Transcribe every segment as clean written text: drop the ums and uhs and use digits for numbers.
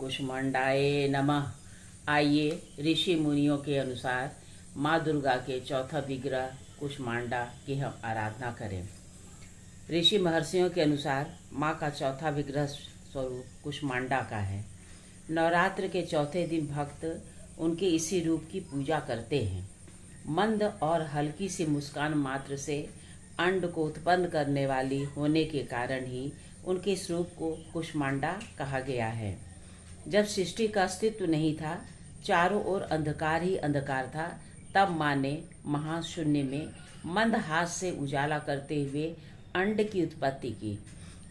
कुष्मांडाए नमः। आइए ऋषि मुनियों के अनुसार माँ दुर्गा के चौथा विग्रह कुष्मांडा की हम आराधना करें। ऋषि महर्षियों के अनुसार माँ का चौथा विग्रह स्वरूप कुष्मांडा का है। नवरात्र के चौथे दिन भक्त उनके इसी रूप की पूजा करते हैं। मंद और हल्की सी मुस्कान मात्र से अंड को उत्पन्न करने वाली होने के कारण ही उनके इस रूप को कुष्मांडा कहा गया है। जब सृष्टि का अस्तित्व नहीं था, चारों ओर अंधकार ही अंधकार था, तब माँ ने महाशून्य में मंद हाथ से उजाला करते हुए अंड की उत्पत्ति की,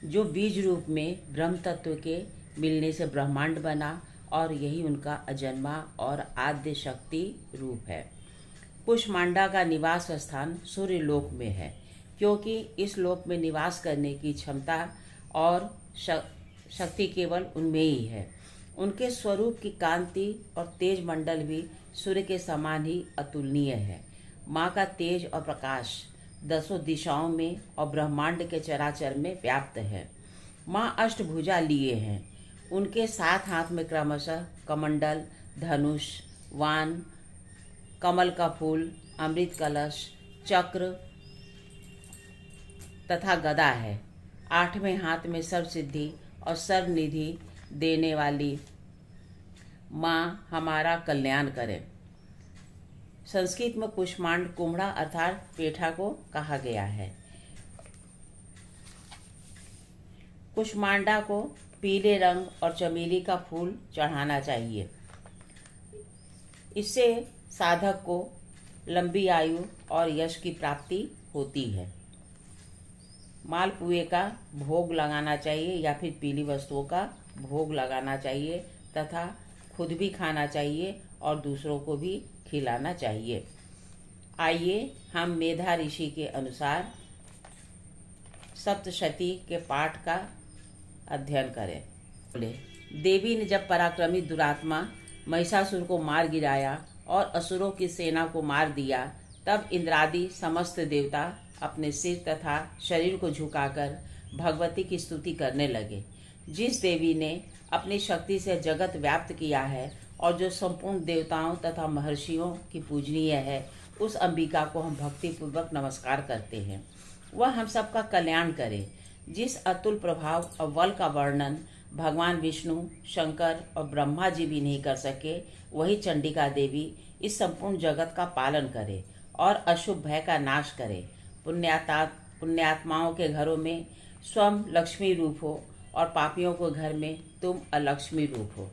जो बीज रूप में ब्रह्म तत्व के मिलने से ब्रह्मांड बना, और यही उनका अजन्मा और आद्य शक्ति रूप है। कुष्मांडा का निवास स्थान सूर्य लोक में है, क्योंकि इस लोक में निवास करने की क्षमता और शक्ति केवल उनमें ही है। उनके स्वरूप की कांति और तेज मंडल भी सूर्य के समान ही अतुलनीय है। माँ का तेज और प्रकाश दसों दिशाओं में और ब्रह्मांड के चराचर में व्याप्त है। माँ अष्टभुजा लिए हैं। उनके 7 हाथ में क्रमशः कमंडल, धनुष, वान, कमल का फूल, अमृत कलश, चक्र तथा गदा है। 8वें हाथ में सर्व सिद्धि और सर्व निधि देने वाली माँ हमारा कल्याण करें। संस्कृत में कुष्मांड कुम्हड़ा अर्थात पेठा को कहा गया है। कुष्मांडा को पीले रंग और चमेली का फूल चढ़ाना चाहिए। इससे साधक को लंबी आयु और यश की प्राप्ति होती है। मालपुए का भोग लगाना चाहिए या फिर पीली वस्तुओं का भोग लगाना चाहिए तथा खुद भी खाना चाहिए और दूसरों को भी खिलाना चाहिए। आइए हम मेधा ऋषि के अनुसार सप्तशती के पाठ का अध्ययन करें। देवी ने जब पराक्रमी दुरात्मा महिषासुर को मार गिराया और असुरों की सेना को मार दिया, तब इंद्रादि समस्त देवता अपने सिर तथा शरीर को झुकाकर भगवती की स्तुति करने लगे। जिस देवी ने अपनी शक्ति से जगत व्याप्त किया है और जो संपूर्ण देवताओं तथा महर्षियों की पूजनीय है, उस अंबिका को हम भक्तिपूर्वक नमस्कार करते हैं। वह हम सबका कल्याण करे। जिस अतुल प्रभाव और बल का वर्णन भगवान विष्णु, शंकर और ब्रह्मा जी भी नहीं कर सके, वही चंडिका देवी इस संपूर्ण जगत का पालन करे और अशुभ भय का नाश करे। पुण्यात्माओं के घरों में स्वयं लक्ष्मी रूप हो और पापियों के घर में तुम अलक्ष्मी रूप हो,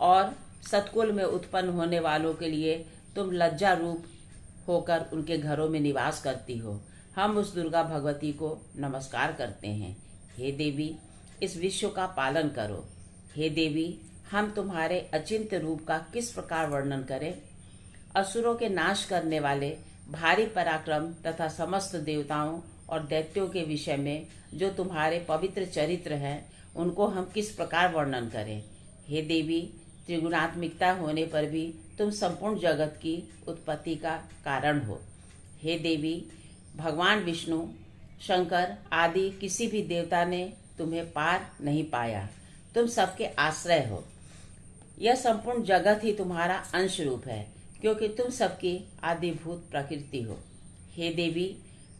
और सतकुल में उत्पन्न होने वालों के लिए तुम लज्जा रूप होकर उनके घरों में निवास करती हो। हम उस दुर्गा भगवती को नमस्कार करते हैं। हे देवी, इस विश्व का पालन करो। हे देवी, हम तुम्हारे अचिंत्य रूप का किस प्रकार वर्णन करें। असुरों के नाश करने वाले भारी पराक्रम तथा समस्त देवताओं और दैत्यों के विषय में जो तुम्हारे पवित्र चरित्र हैं, उनको हम किस प्रकार वर्णन करें। हे देवी, त्रिगुणात्मिकता होने पर भी तुम संपूर्ण जगत की उत्पत्ति का कारण हो। हे देवी, भगवान विष्णु, शंकर आदि किसी भी देवता ने तुम्हें पार नहीं पाया। तुम सबके आश्रय हो। यह संपूर्ण जगत ही तुम्हारा अंश रूप है, क्योंकि तुम सबकी आदिभूत प्रकृति हो। हे देवी,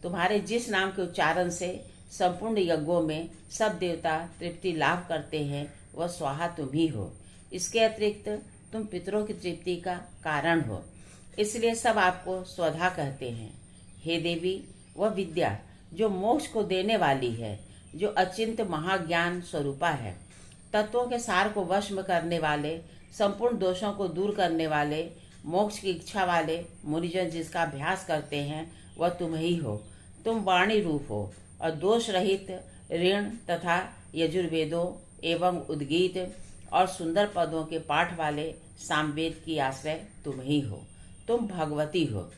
तुम्हारे जिस नाम के उच्चारण से संपूर्ण यज्ञों में सब देवता तृप्ति लाभ करते हैं, वह स्वाहा तुम ही हो। इसके अतिरिक्त तुम पितरों की तृप्ति का कारण हो, इसलिए सब आपको स्वधा कहते हैं। हे देवी, वह विद्या जो मोक्ष को देने वाली है, जो अचिंत्य महाज्ञान स्वरूपा है, तत्वों के सार को वश में करने वाले, संपूर्ण दोषों को दूर करने वाले, मोक्ष की इच्छा वाले मुनिजन जिसका अभ्यास करते हैं, वह तुम ही हो। तुम वाणी रूप हो और दोष रहित ऋण तथा यजुर्वेदों एवं उद्गीत और सुंदर पदों के पाठ वाले सामवेद की आश्रय तुम ही हो। तुम भगवती हो।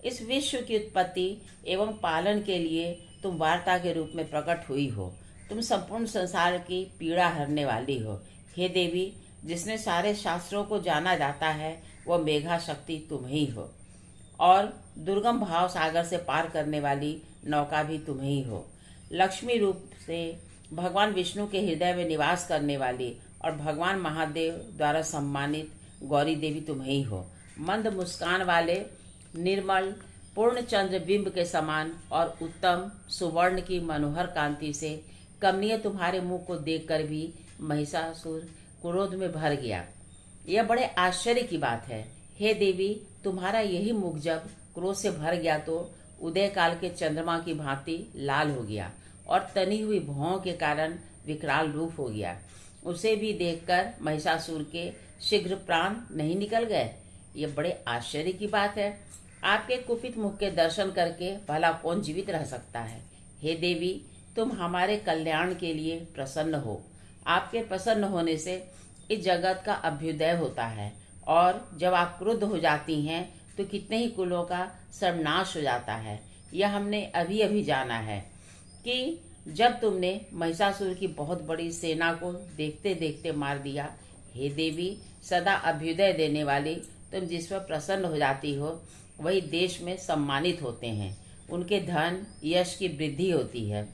इस विश्व की उत्पत्ति एवं पालन के लिए तुम वार्ता के रूप में प्रकट हुई हो। तुम संपूर्ण संसार की पीड़ा हरने वाली हो। हे देवी, जिसने सारे शास्त्रों को जाना जाता है, वह मेघा शक्ति तुम ही हो, और दुर्गम भाव सागर से पार करने वाली नौका भी तुम ही हो। लक्ष्मी रूप से भगवान विष्णु के हृदय में निवास करने वाली और भगवान महादेव द्वारा सम्मानित गौरी देवी तुम ही हो। मंद मुस्कान वाले निर्मल पूर्ण चंद्र बिंब के समान और उत्तम सुवर्ण की मनोहर कांति से कमनीय तुम्हारे मुख को देखकर भी महिषासुर क्रोध में भर गया। यह बड़े आश्चर्य की बात है। हे देवी, तुम्हारा यही मुख जब क्रोध से भर गया तो उदय काल के चंद्रमा की भांति लाल हो गया और तनी हुई भौं के कारण विकराल रूप हो गया। उसे भी देखकर महिषासुर के शीघ्र प्राण नहीं निकल गए। ये बड़े आश्चर्य की बात है। आपके कुपित मुख के दर्शन करके भला कौन जीवित रह सकता है। हे देवी, तुम हमारे कल्याण के लिए प्रसन्न हो। आपके प्रसन्न होने से इस जगत का अभ्युदय होता है और जब आप क्रुद्ध हो जाती हैं तो कितने ही कुलों का सर्वनाश हो जाता है। यह हमने अभी अभी जाना है कि जब तुमने महिषासुर की बहुत बड़ी सेना को देखते देखते मार दिया। हे देवी, सदा अभ्युदय देने वाली तुम जिस पर प्रसन्न हो जाती हो वही देश में सम्मानित होते हैं। उनके धन यश की वृद्धि होती है,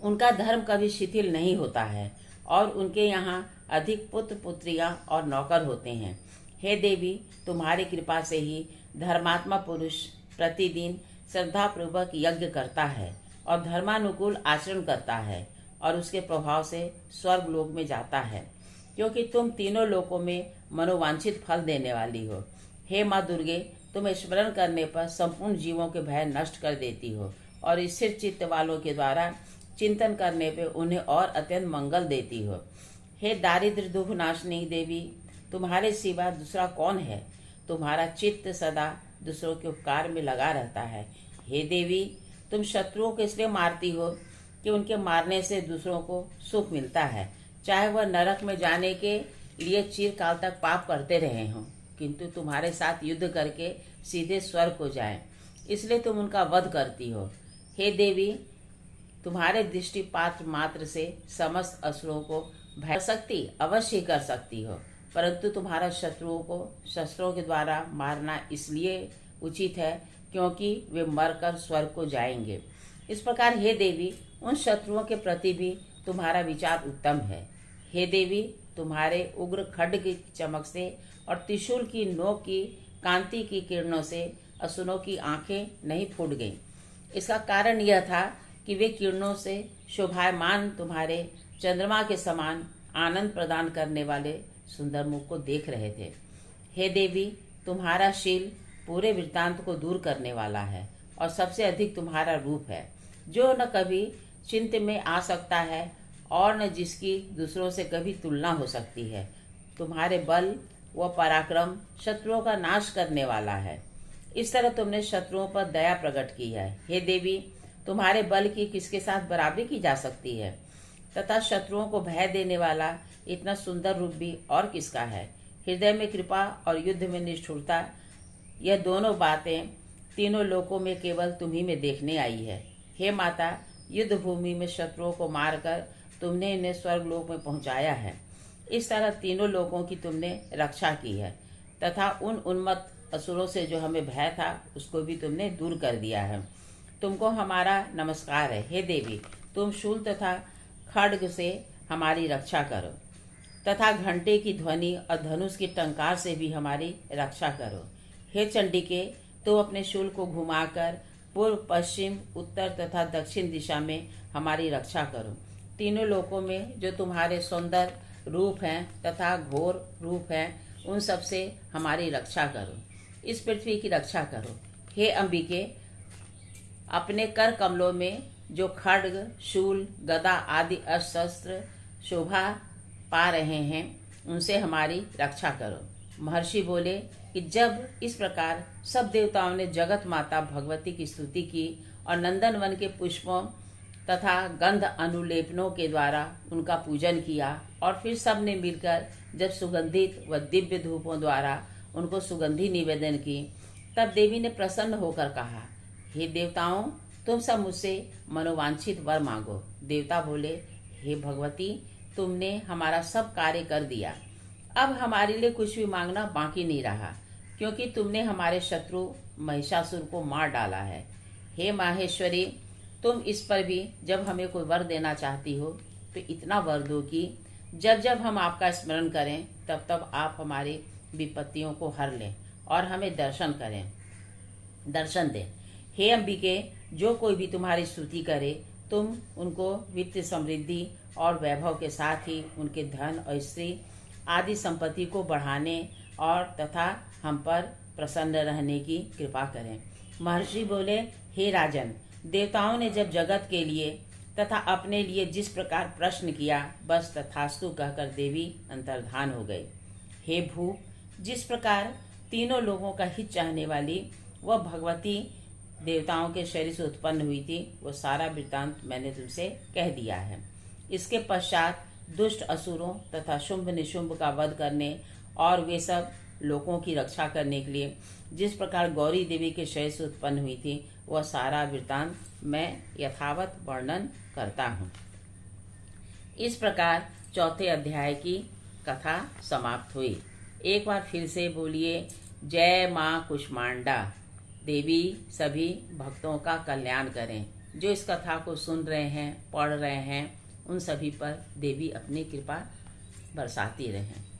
उनका धर्म कभी शिथिल नहीं होता है और उनके यहाँ अधिक पुत्र पुत्रियां और नौकर होते हैं। हे देवी, तुम्हारी कृपा से ही धर्मात्मा पुरुष प्रतिदिन श्रद्धापूर्वक यज्ञ करता है और धर्मानुकूल आचरण करता है और उसके प्रभाव से स्वर्ग लोक में जाता है, क्योंकि तुम तीनों लोकों में मनोवांछित फल देने वाली हो। हे माँ दुर्गे, तुम स्मरण करने पर संपूर्ण जीवों के भय नष्ट कर देती हो और स्थिर चित्त वालों के द्वारा चिंतन करने पे उन्हें और अत्यंत मंगल देती हो। हे दारिद्र दुख नाशनी देवी, तुम्हारे सिवा दूसरा कौन है। तुम्हारा चित्त सदा दूसरों के उपकार में लगा रहता है। हे देवी, तुम शत्रुओं को इसलिए मारती हो कि उनके मारने से दूसरों को सुख मिलता है, चाहे वह नरक में जाने के लिए चिरकाल तक पाप करते रहे हों, किंतु तुम्हारे साथ युद्ध करके सीधे स्वर्ग को जाएं, इसलिए तुम उनका वध करती हो। हे देवी, तुम्हारे दृष्टिपात मात्र से समस्त असुरों को भय सकती अवश्य कर सकती हो, परंतु तुम्हारा शत्रुओं को शस्त्रों के द्वारा मारना इसलिए उचित है क्योंकि वे मरकर स्वर्ग को जाएंगे। इस प्रकार हे देवी, उन शत्रुओं के प्रति भी तुम्हारा विचार उत्तम है। हे देवी, तुम्हारे उग्र खड्ग की चमक से और त्रिशूल की नोक की कांति की किरणों से असुरों की आंखें नहीं फूट गईं। इसका कारण यह था कि वे किरणों से शोभायमान तुम्हारे चंद्रमा के समान आनंद प्रदान करने वाले सुंदर मुख को देख रहे थे। हे देवी, तुम्हारा शील पूरे वृत्तांत को दूर करने वाला है और सबसे अधिक तुम्हारा रूप है, जो न कभी चिंत में आ सकता है और न जिसकी दूसरों से कभी तुलना हो सकती है। तुम्हारे बल व पराक्रम शत्रुओं का नाश करने वाला है। इस तरह तुमने शत्रुओं पर दया प्रकट की है। हे देवी, तुम्हारे बल की किसके साथ बराबरी की जा सकती है, तथा शत्रुओं को भय देने वाला इतना सुंदर रूप भी और किसका है। हृदय में कृपा और युद्ध में निष्ठुरता, यह दोनों बातें तीनों लोकों में केवल तुम्ही में देखने आई है। हे माता, युद्ध भूमि में शत्रुओं को मारकर तुमने इन्हें स्वर्ग लोक में पहुंचाया है। इस तरह तीनों लोकों की तुमने रक्षा की है तथा उन उन्मत्त असुरों से जो हमें भय था उसको भी तुमने दूर कर दिया है। तुमको हमारा नमस्कार है। हे देवी, तुम शूल तथा खड्ग से हमारी रक्षा करो तथा घंटे की ध्वनि और धनुष की टंकार से भी हमारी रक्षा करो। हे चंडिके, तुम अपने शूल को घुमाकर पूर्व पश्चिम उत्तर तथा दक्षिण दिशा में हमारी रक्षा करो। तीनों लोकों में जो तुम्हारे सुंदर रूप हैं तथा घोर रूप हैं, उन सब से हमारी रक्षा करो। इस पृथ्वी की रक्षा करो। हे अंबिके, अपने कर कमलों में जो खड्ग शूल गदा आदि अस्त्र शोभा पा रहे हैं, उनसे हमारी रक्षा करो। महर्षि बोले कि जब इस प्रकार सब देवताओं ने जगत माता भगवती की स्तुति की और नंदन वन के पुष्पों तथा गंध अनुलेपनों के द्वारा उनका पूजन किया और फिर सब ने मिलकर जब सुगंधित व दिव्य धूपों द्वारा उनको सुगंधि निवेदन की, तब देवी ने प्रसन्न होकर कहा, हे देवताओं, तुम सब मुझसे मनोवांछित वर मांगो। देवता बोले, हे भगवती, तुमने हमारा सब कार्य कर दिया, अब हमारे लिए कुछ भी मांगना बाकी नहीं रहा, क्योंकि तुमने हमारे शत्रु महिषासुर को मार डाला है। हे माहेश्वरी, तुम इस पर भी जब हमें कोई वर देना चाहती हो तो इतना वर दो कि जब जब हम आपका स्मरण करें तब तब आप हमारी विपत्तियों को हर लें और हमें दर्शन दें। हे अंबिके, जो कोई भी तुम्हारी स्तुति करे तुम उनको वित्त समृद्धि और वैभव के साथ ही उनके धन और स्त्री आदि संपत्ति को बढ़ाने और तथा हम पर प्रसन्न रहने की कृपा करें। महर्षि बोले, हे राजन, देवताओं ने जब जगत के लिए तथा अपने लिए जिस प्रकार प्रश्न किया बस तथास्तु कहकर देवी अंतर्धान हो गई। हे भूप, जिस प्रकार तीनों लोगों का हित चाहने वाली वह भगवती देवताओं के शरीर से उत्पन्न हुई थी, वो सारा वृत्तांत मैंने तुमसे कह दिया है। इसके पश्चात दुष्ट असुरों तथा शुंभ निशुंभ का वध करने और वे सब लोगों की रक्षा करने के लिए जिस प्रकार गौरी देवी के शरीर से उत्पन्न हुई थी वह सारा वृत्तांत मैं यथावत वर्णन करता हूँ। इस प्रकार चौथे अध्याय की कथा समाप्त हुई। एक बार फिर से बोलिए, जय माँ कुष्मांडा। देवी सभी भक्तों का कल्याण करें। जो इस कथा को सुन रहे हैं, पढ़ रहे हैं, उन सभी पर देवी अपनी कृपा बरसाती रहें।